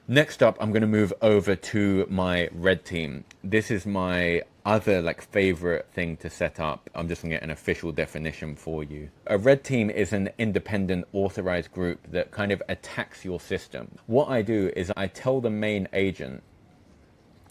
Next up, I'm going to move over to my red team. This is my other favorite thing to set up. I'm just going to get an official definition for you. A red team is an independent authorized group that kind of attacks your system. What I do is I tell the main agent,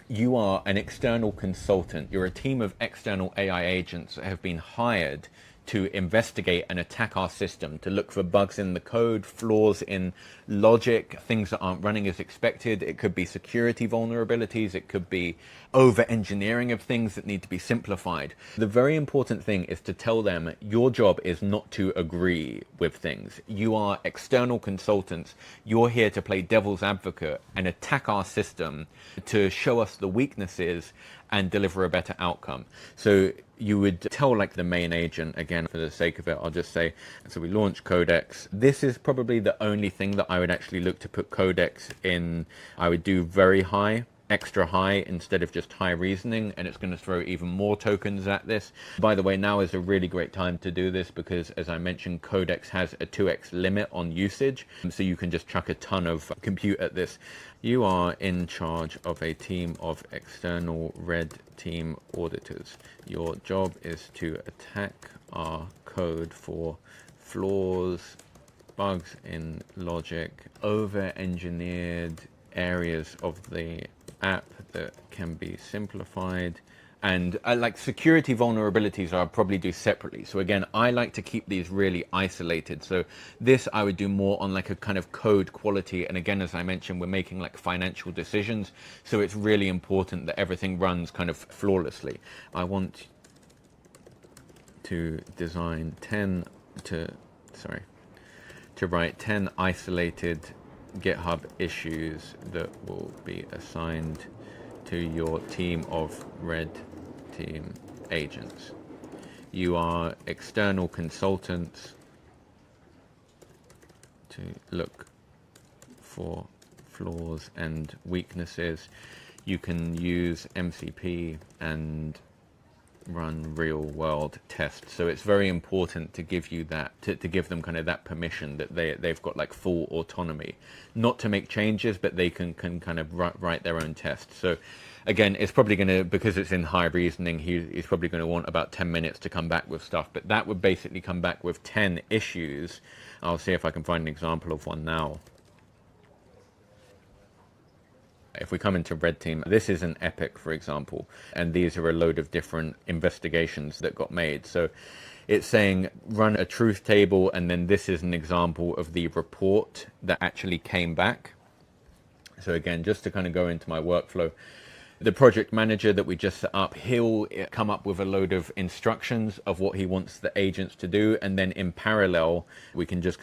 you are an external consultant. You're a team of external AI agents that have been hired to investigate and attack our system, to look for bugs in the code, flaws in logic, things that aren't running as expected. It could be security vulnerabilities. It could be over-engineering of things that need to be simplified. The very important thing is to tell them your job is not to agree with things. You are external consultants. You're here to play devil's advocate and attack our system to show us the weaknesses and deliver a better outcome. So you would tell the main agent, again, for the sake of it, I'll just say, so we launch Codex. This is probably the only thing that I would actually look to put Codex in. I would do very high, extra high instead of just high reasoning, and it's going to throw even more tokens at this. By the way, now is a really great time to do this because, as I mentioned, Codex has a 2x limit on usage, so you can just chuck a ton of compute at this. You are in charge of a team of external red team auditors. Your job is to attack our code for flaws, bugs in logic, over-engineered areas of the app that can be simplified. And security vulnerabilities I'll probably do separately. So again, I like to keep these really isolated. So this I would do more on a kind of code quality. And again, as I mentioned, we're making financial decisions. So it's really important that everything runs kind of flawlessly. I want to design to write 10 isolated GitHub issues that will be assigned to your team of red team agents. You are external consultants to look for flaws and weaknesses. You can use MCP and run real world tests. So it's very important to give you that, to give them kind of that permission that they've got full autonomy, not to make changes, but they can kind of write their own tests. So again, it's probably going to, because it's in high reasoning, he's probably going to want about 10 minutes to come back with stuff, but that would basically come back with 10 issues. I'll see if I can find an example of one now. If we come into red team, this is an epic, for example, and these are a load of different investigations that got made. So it's saying run a truth table, and then this is an example of the report that actually came back. So again, just to kind of go into my workflow, the project manager that we just set up, he'll come up with a load of instructions of what he wants the agents to do, and then in parallel, we can just kind of